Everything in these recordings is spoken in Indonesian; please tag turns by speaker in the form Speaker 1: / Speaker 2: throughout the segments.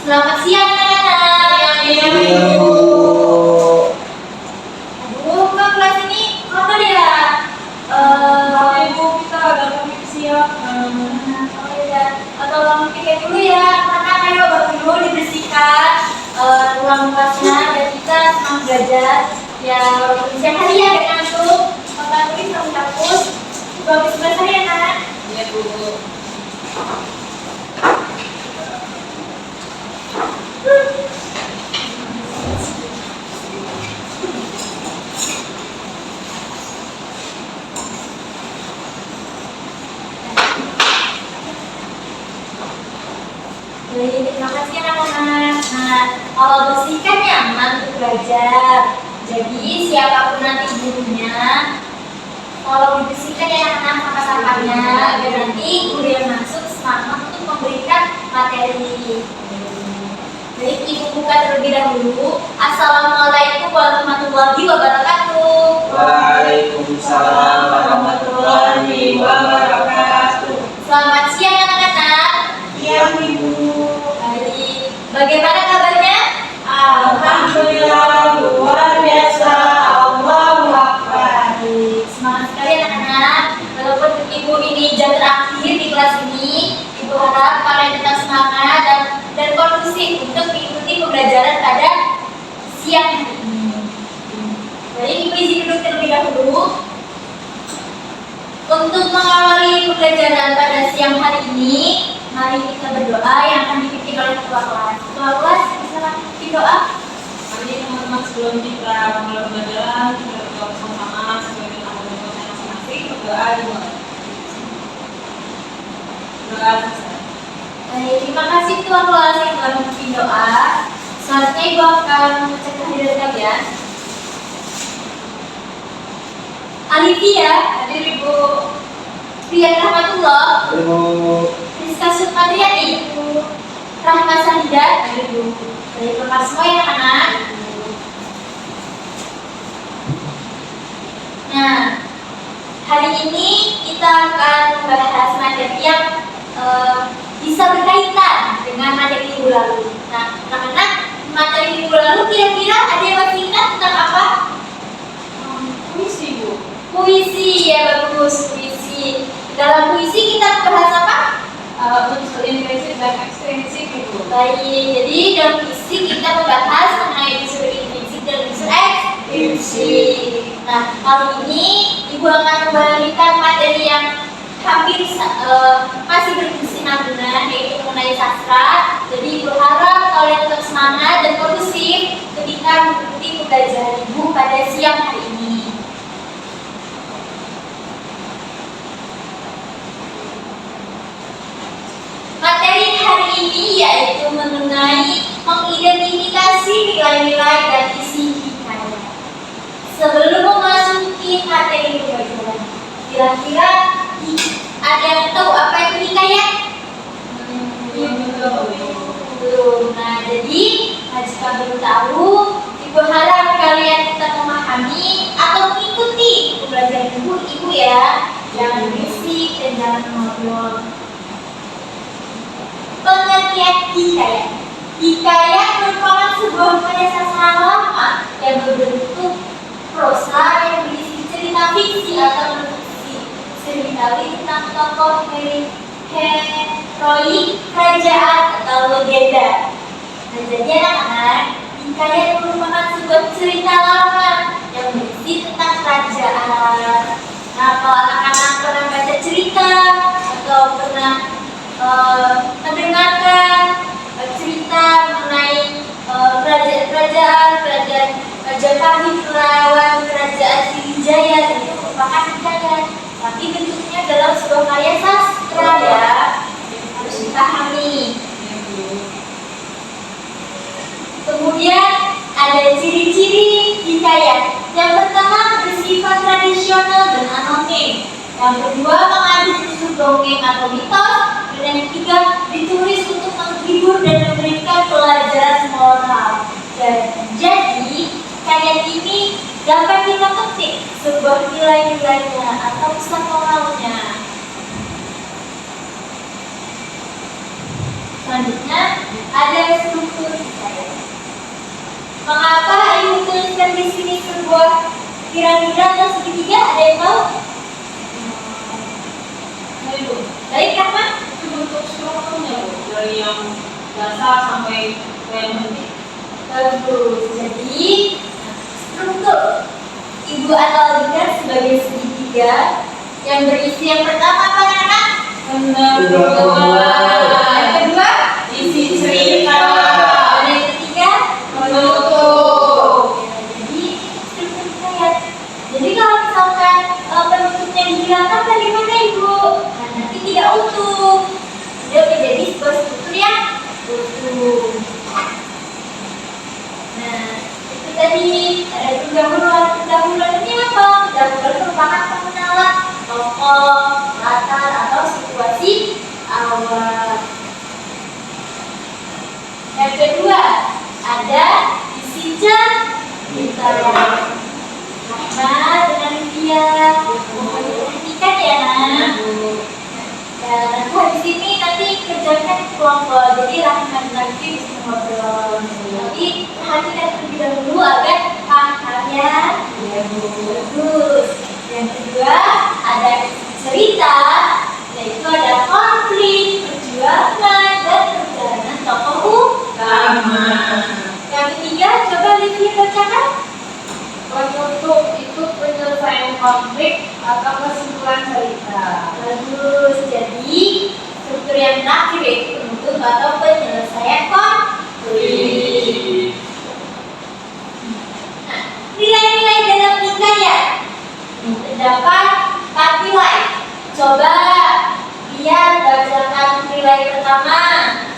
Speaker 1: Selamat siang anak-anak.
Speaker 2: Iya,
Speaker 3: Bu.
Speaker 1: Aduh, kok kelas ini kotor ya?
Speaker 2: Ibu, kita ada kami siap.
Speaker 1: Oh iya, tolong piket dulu ya, karena ayo baru dulu dibersihkan ruang kelasnya dan kita senang belajar. Ya, walaupun siang hari ya, gak ngantuk. Bapak tulis kamu hapus. Bagus sebelah saya, nak.
Speaker 2: Iya, Bu.
Speaker 1: Baik, terima kasih anak-anak. Nah, kalau bersihkan nyaman untuk belajar. Jadi siapapun nanti gurunya, kalau dibersihkan ya anak-anak sampah-sampahnya, agar nanti guru yang masuk semangat untuk memberikan materi. Baik, ibu buka terlebih dahulu. Assalamualaikum warahmatullahi wabarakatuh.
Speaker 3: Waalaikumsalam warahmatullahi wabarakatuh.
Speaker 1: Selamat siang anak-anak.
Speaker 3: Siang, Ibu.
Speaker 1: Baik, bagaimana kabarnya?
Speaker 3: Alhamdulillah, luar biasa. Allahu Akbar.
Speaker 1: Semangat sekali anak-anak. Walaupun ibu ini jam terakhir di kelas ini, ibu harap kalian tetap semangat dan kondusif untuk mengikuti pembelajaran pada siang hari ini. Baik, ibu izin duduk terlebih dahulu. Untuk mengawali pembelajaran pada siang hari ini, mari kita berdoa yang akan dipimpin oleh ketua kelas. Ketua kelas, bisa pimpin doa.
Speaker 2: Mari teman-teman sebelum kita memulai pembelajaran, kita berdoa bersama-sama sebagai anggota kelompok masing-masing. Berdoa dimulai. Doa selesai.
Speaker 1: Baik, terima kasih ketua kelas yang telah memimpin doa. Selanjutnya ibu akan mengecek kehadiran kalian. Alivia, hadir ibu. Rian Rahmatullah,
Speaker 3: Ibu.
Speaker 1: Rizka Sukmadriani, Rahma Sahida, hadir ibu. Baik, lengkap semua ya anak. Nah, hari ini kita akan membahas materi yang bisa berkaitan dengan materi minggu lalu. Nah, anak-anak, materi minggu lalu kira-kira ada yang masih ingat tentang apa?
Speaker 2: Puisi, Bu.
Speaker 1: Puisi, ya bagus, puisi. Dalam puisi kita membahas apa?
Speaker 2: Unsur implisit dan ekstensif, Ibu.
Speaker 1: Baik, jadi dalam puisi kita membahas mengenai unsur implisit dan unsur eksplisit. Nah, kali ini ibu akan memberikan materi yang hampir masih berkesinambungan, yaitu mengenai sastra. Jadi ibu harap kalian tetap semangat dan kondusif ketika mengikuti pembelajaran ibu pada siang hari ini. Materi hari ini yaitu mengenai mengidentifikasi nilai-nilai dan isi hikayat. Sebelum memasuki materi pembelajaran, kira-kira ada yang tahu apa itu hikayat? Belum. Nah, jadi jika belum tahu, ibu harap kalian tetap memahami atau mengikuti pembelajaran ibu ya. Jangan berisik dan jangan ngobrol. Pengertian hikayat. Hikayat merupakan sebuah karya sastra lama yang berbentuk prosa yang berisi cerita fiksi atau non-fiksi. Cerita tentang tokoh heroik kerajaan atau legenda. Nah, jadi anak-anak, hikayat merupakan sebuah cerita lama yang berisi tentang kerajaan. Nah, kalau anak-anak pernah baca cerita atau pernah mendengarkan cerita mengenai kerajaan Majapahit melawan kerajaan Sriwijaya, itu merupakan hikayat, tapi bentuknya dalam sebuah karya sastra ya, harus dipahami. Kemudian ada ciri-ciri hikayat. Yang pertama bersifat tradisional dan anonim. Yang kedua mengandung unsur dongeng atau mitos. Dan yang ketiga ditulis untuk menghibur dan memberikan pelajaran moral. Jadi hikayat ini dapat kita petik sebuah nilai-nilainya atau pesan moralnya. Selanjutnya ada struktur Mengapa ibu tuliskan di sini sebuah piramida atau segitiga? Ada yang tahu?
Speaker 2: Ibu,
Speaker 1: Baik, Rahman.
Speaker 2: itu bentuk strukturnya Bu, dari yang dasar sampai ke yang penting.
Speaker 1: Bagus. Jadi struktur ibu analogikan sebagai segitiga yang berisi yang pertama apa anak?
Speaker 2: Benar.
Speaker 1: Yang kedua
Speaker 2: Isi cerita.
Speaker 1: dan yang ketiga
Speaker 2: Penutup.
Speaker 1: jadi struktur saya. Jadi kalau misalkan penutupnya dihilangkan bagaimana ibu? Nah, nanti tidak utuh. Dia menjadi sebuah struktur yang utuh. Nah, itu tadi ada pendahuluan. Pendahuluan ini apa? Pendahuluan merupakan pengenalan tokoh, latar atau situasi awal. Yang kedua, ada isi cerita. Nah, dengan dia mohon diperhatikan ya, nak. Dan nanti habis ini nanti kerjakan kelompok. Jadi Rahman nanti bisa ngobrol. Tapi perhatikan terlebih dahulu agar paham ya. Bagus. Yang kedua ada cerita, yaitu ada konflik, perjuangan, dan perjalanan tokoh utama. Yang ketiga, coba Livia bacakan.
Speaker 2: Penutup itu penyelesaian konflik atau kesimpulan cerita.
Speaker 1: Bagus. Jadi struktur yang terakhir yaitu penutup atau penyelesaian konflik. Nah, nilai-nilai dalam hikayat terdapat 4 nilai. Coba lihat bacakan nilai pertama.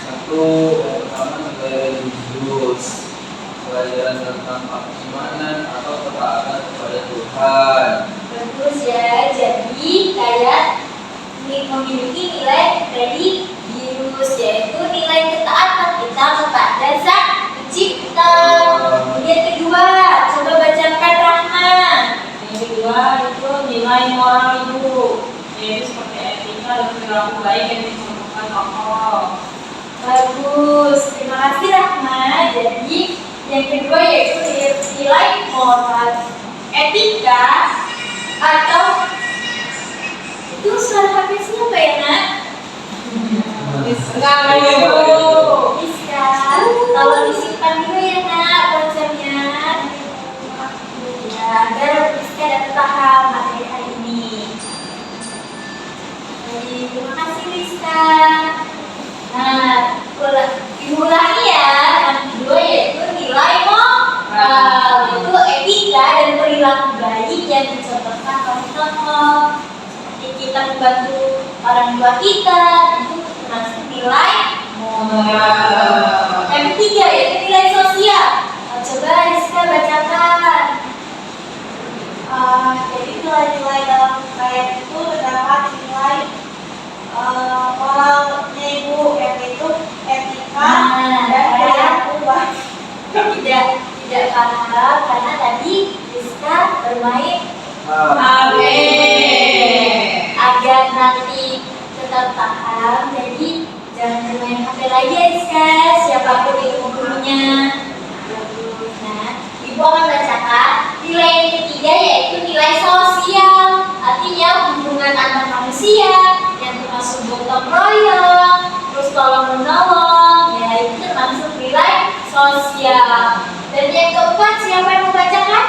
Speaker 3: Satu, yang pertama nilai religius, pelajaran tentang keimanan atau ketaatan kepada Tuhan.
Speaker 1: Bagus ya. Jadi kayak memiliki nilai religius, yaitu nilai ketaatan kita kepada Sang Pencipta. Kemudian kedua, coba bacakan Rahman.
Speaker 2: Yang kedua itu nilai moral ibu, yaitu seperti etika dan perilaku baik yang dicontohkan tokoh.
Speaker 1: Bagus, terima kasih Rahman. Jadi yang kedua yaitu nilai moral, etika atau itu suara HP siapa ya, nak?
Speaker 2: Sekali ibu.
Speaker 1: Bisa, tolong disimpan dulu ya, nak, ponselnya. Ya, agar Rizka dapat paham materi hari ini. Baik, terima kasih Rizka. Nah, ibu ulangi ya. Yang kedua yaitu nilai moral, itu etika dan perilaku baik yang dicontohkan oleh tokoh. Seperti kita membantu orang tua kita, itu termasuk nilai moral. Yang ketiga yaitu nilai sosial. Coba Rizka bacakan.
Speaker 3: Jadi nilai-nilai dalam hikayat itu terdapat nilai moralnya ibu, yaitu etika dan perilaku baik.
Speaker 1: Tidak paham karena tadi Rizka bermain agar nanti tetap paham. Jadi jangan bermain HP lagi ya Rizka, siapapun itu gurunya. Nah, ibu akan bacakan nilai yang ketiga yaitu nilai sosial, artinya hubungan antar manusia yang termasuk gotong royong, terus tolong menolong, ya itu termasuk nilai sosial. Dan yang keempat siapa yang membacakan?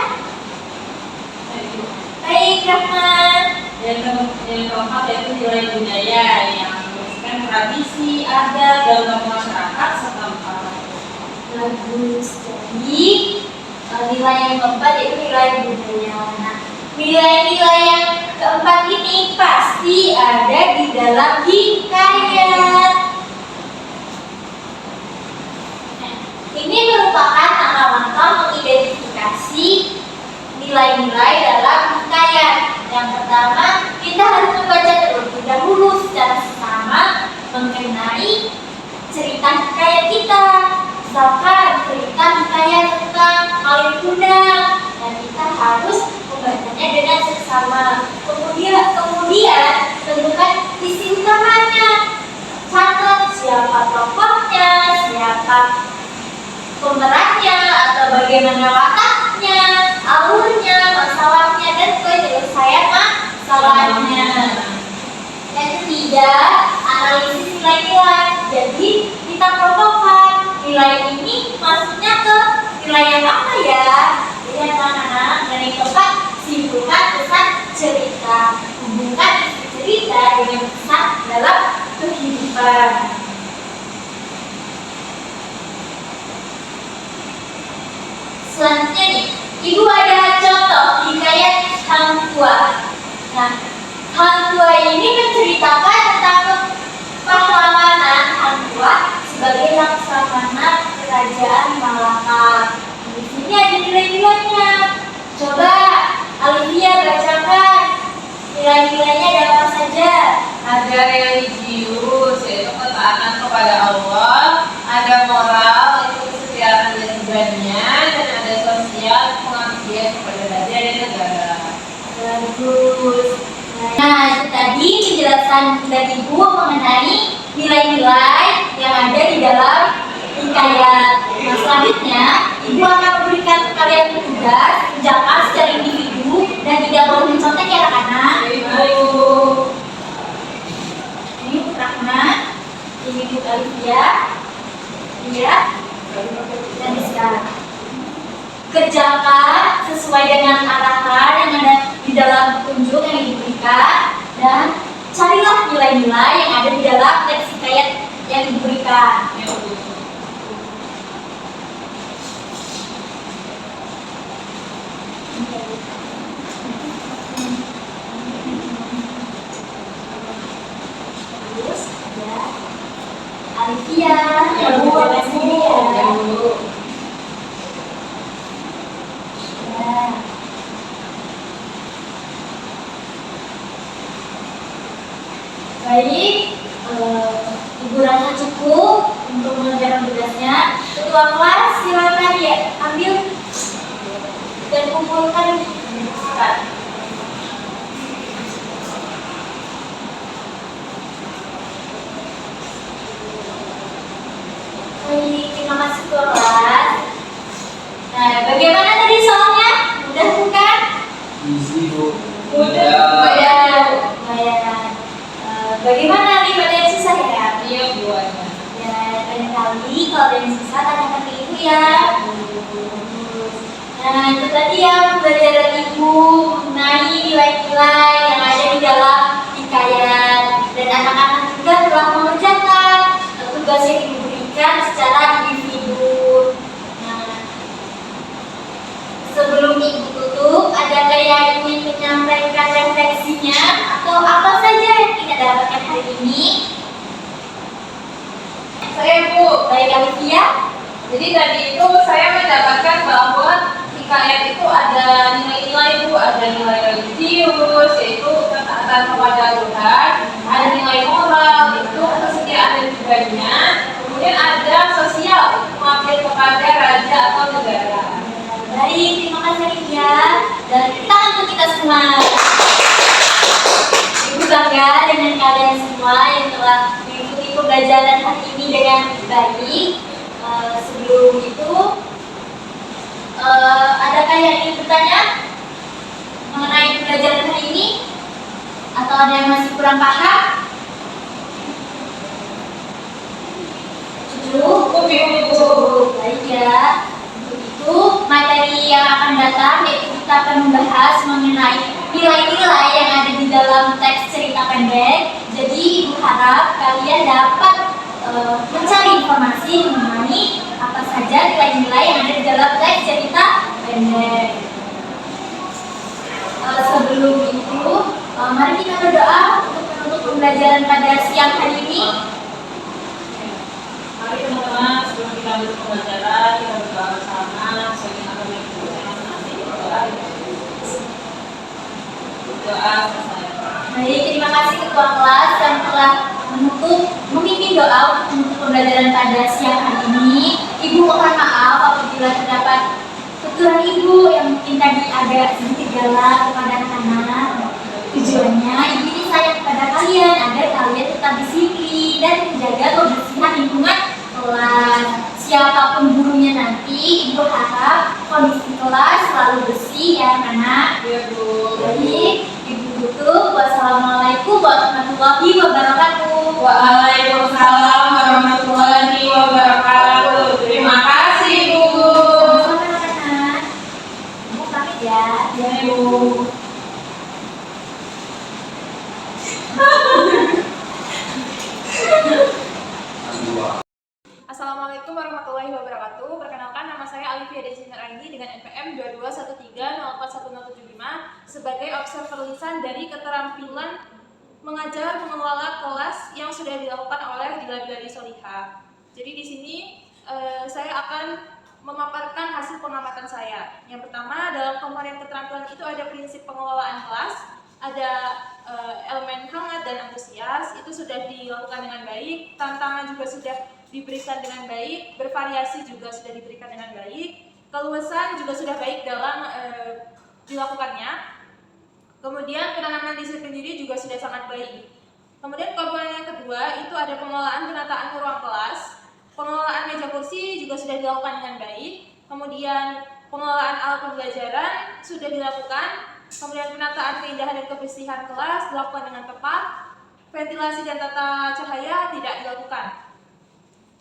Speaker 1: Baik, Rahman.
Speaker 2: Yang keempat yaitu nilai budaya yang merupakan tradisi, adat, dan masyarakat setempat.
Speaker 1: Bagus. Jadi nilai yang keempat yaitu nilai budaya. Nah, nilai-nilai yang keempat ini pasti ada di dalam hikayat. Nah, ini merupakan langkah-langkah mengidentifikasi nilai-nilai dalam hikayat. Yang pertama, kita harus membaca terlebih dahulu secara seksama mengenai cerita hikayat kita. Misalkan cerita hikayat tentang Malin Kundang, dan kita harus membacanya dengan seksama. Kemudian tentukan isi utamanya. Catat siapa tokohnya, siapa pemerannya atau bagaimana wataknya, alurnya, masalahnya, dan penyelesaian masalahnya. Yang ketiga, analisis nilai-nilai. Jadi kita contohkan nilai ini maksudnya ke nilai yang apa ya? Lihat anak-anak. Dan yang keempat, simpulkan pesan cerita. Hubungkan isi cerita dengan pesan dalam kehidupan. Selanjutnya nih, Ibu ada contoh hikayat Hang Tua. Nah, Hang Tua ini menceritakan tentang pahlawanan Hang Tua sebagai laksamana kerajaan Malaka. Di sini ada nilai-nilainya. Coba Alivia bacakan nilai-nilainya ada apa saja.
Speaker 2: Ada religius, yaitu ketaatan kepada Allah. Ada moral, yaitu kesetiaan dan keberanian. Dan ada sosial, pengabdian kepada raja dan negara.
Speaker 1: Bagus. Nah, itu tadi penjelasan dari Ibu mengenai nilai-nilai yang ada di dalam hikayat. Nah, selanjutnya Ibu akan memberikan kalian tugas kerjakan secara individu dan tidak boleh mencontek ya anak-anak. Ini Bu Rahma, ini Bu Alivia, ya, dan sekarang kerjakan sesuai dengan arahan yang ada di dalam petunjuk yang diberikan dan carilah nilai-nilai yang ada di dalam teks hikayat yang diberikan. Terus ada Alivia,
Speaker 2: Ya, Bu,
Speaker 1: Bu, sini ya.
Speaker 2: Bu.
Speaker 1: Baik, Ibu rasa cukup untuk mengerjakan tugasnya. Ketua kelas silakan ya ambil dan kumpulkan. Baik, terima kasih ketua kelas. Nah, bagaimana tadi soalnya? Mudah bukan?
Speaker 4: Easy, Bu.
Speaker 1: Lumayan. Bagaimana nih, ada yang susah ya?
Speaker 2: Iya, Bu.
Speaker 1: Ya, lain kali kalau ada yang susah tanyakan ke Ibu ya. Nah, itu tadi ya pelajaran Ibu mengenai nilai-nilai yang ada di dalam hikayat. Dan anak-anak juga telah mengerjakan tugas yang diberikan secara individu. Nah, sebelum Ibu tutup, adakah yang ingin menyampaikan refleksinya atau apa saja yang kita dapatkan hari ini?
Speaker 2: Saya, Bu.
Speaker 1: Baik, Alivia.
Speaker 2: Jadi tadi itu saya mendapatkan bahwa hikayat itu ada nilai-nilai, Bu. Ada nilai religius, yaitu ketaatan kepada Tuhan. Ada nilai moral, itu kesetiaan dan keberanian. Kemudian ada sosial, pengabdian kepada raja atau negara.
Speaker 1: Baik, terima kasih Alivia. Dan tangan untuk kita semua. Ibu bangga dengan kalian semua yang telah mengikuti pembelajaran hari ini dengan baik. Sebelum itu, adakah yang ingin bertanya mengenai pembelajaran hari ini? Atau ada yang masih kurang paham? Cukup, baik ya. Untuk itu, materi yang akan datang yaitu kita akan membahas mengenai nilai-nilai yang ada di dalam teks cerita pendek. Jadi, Ibu harap kalian dapat mencari informasi mengenai apa saja nilai-nilai yang ada di dalam teks cerita pendek. Sebelum itu, mari kita berdoa untuk menutup pembelajaran pada siang hari ini.
Speaker 2: Mari teman-teman, sebelum kita lanjut pembelajaran, kita berdoa bersama. Sesuai dengan apa yang kita masing-masing berdoa. Berdoa selesai.
Speaker 1: Baik, terima kasih ketua kelas yang telah memimpin doa untuk menutup pembelajaran pada siang hari ini. Ibu mohon maaf apabila terdapat tuturan Ibu yang mungkin tadi agak sedikit galak kepada anak-anak. Tujuannya Ibu ini sayang kepada kalian agar kalian tetap disiplin dan menjaga kebersihan lingkungan kelas. Siapapun gurunya nanti kelas selalu bersih ya anak.
Speaker 2: Iya Bu.
Speaker 1: Baik, Ibu tutup. Wassalamualaikum warahmatullahi wabarakatuh.
Speaker 2: Waalaikumsalam warahmatullahi wabarakatuh. Terima kasih Bu.
Speaker 1: Sama-sama anak. Ibu pamit ya.
Speaker 2: Ya Bu.
Speaker 4: Assalamualaikum warahmatullahi wabarakatuh. Perkenalkan, nama saya Alifia Desiner Aini dengan NPM 221304075 sebagai observer lisan dari keterampilan mengajar mengelola kelas yang sudah dilakukan oleh Dila Biladi Solihah. Jadi di sini saya akan memaparkan hasil pengamatan saya. Yang pertama, dalam komponen keterampilan itu ada prinsip pengelolaan kelas, ada elemen hangat dan antusias, itu sudah dilakukan dengan baik, tantangan juga sudah diberikan dengan baik, bervariasi juga sudah diberikan dengan baik, keluasan juga sudah baik dalam dilakukannya. Kemudian penanaman disiplin diri juga sudah sangat baik. Kemudian komponen yang kedua itu ada pengelolaan penataan ruang kelas, pengelolaan meja kursi juga sudah dilakukan dengan baik. Kemudian pengelolaan alat pembelajaran sudah dilakukan. Kemudian penataan keindahan dan kebersihan kelas dilakukan dengan tepat. Ventilasi dan tata cahaya tidak dilakukan.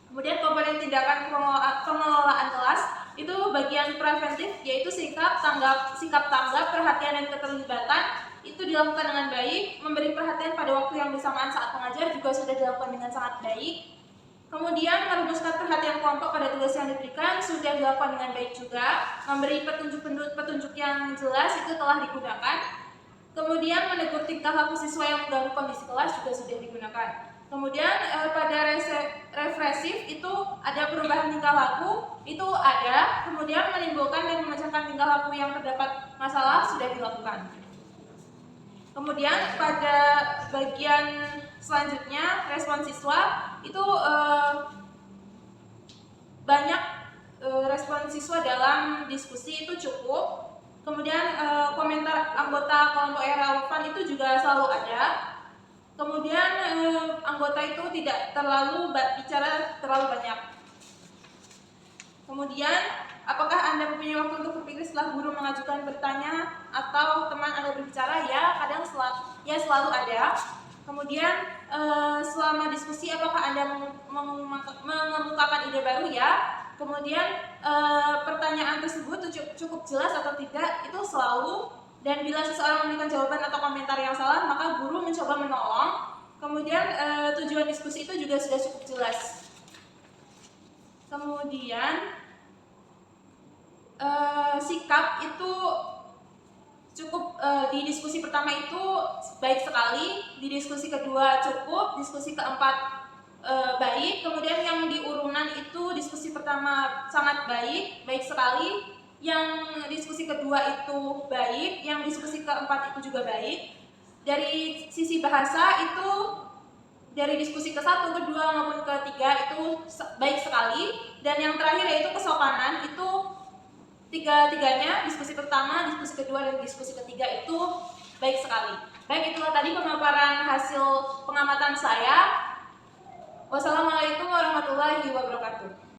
Speaker 4: Kemudian komponen tindakan pengelolaan kelas itu bagian preventif, yaitu sikap tanggap, perhatian dan keterlibatan itu dilakukan dengan baik. Memberi perhatian pada waktu yang bersamaan saat mengajar juga sudah dilakukan dengan sangat baik. Kemudian merumuskan perhatian kelompok pada tugas yang diberikan sudah dilakukan dengan baik juga. Memberi petunjuk yang jelas itu telah digunakan. Kemudian menegur tingkah laku siswa yang mengganggu kondisi kelas juga sudah digunakan. Kemudian pada refresif itu ada perubahan tingkah laku, itu ada. Kemudian menimbulkan dan memecahkan tingkah laku yang terdapat masalah sudah dilakukan. Kemudian pada bagian selanjutnya respon siswa itu banyak respon siswa dalam diskusi itu cukup. Kemudian komentar anggota kelompok yang relevan itu juga selalu ada. Kemudian anggota itu tidak terlalu bicara terlalu banyak. Kemudian apakah Anda mempunyai waktu untuk berpikir setelah guru mengajukan bertanya atau teman Anda berbicara? Ya, kadang selalu ada. Kemudian selama diskusi apakah Anda mengemukakan ide baru? Ya. Kemudian pertanyaan tersebut cukup jelas atau tidak itu selalu. Dan bila seseorang memberikan jawaban atau komentar yang salah, maka guru mencoba menolong. Kemudian tujuan diskusi itu juga sudah cukup jelas. Kemudian sikap itu cukup di diskusi pertama itu baik sekali, di diskusi kedua cukup, diskusi keempat baik. Kemudian yang di urunan itu diskusi pertama sangat baik sekali. Yang diskusi kedua itu baik, yang diskusi keempat itu juga baik. Dari sisi bahasa itu dari diskusi ke-1, kedua maupun ketiga itu baik sekali. Dan yang terakhir yaitu kesopanan itu tiga-tiganya, diskusi pertama, diskusi kedua, dan diskusi ketiga itu baik sekali. Baik, itulah tadi pemaparan hasil pengamatan saya. Wassalamualaikum warahmatullahi wabarakatuh.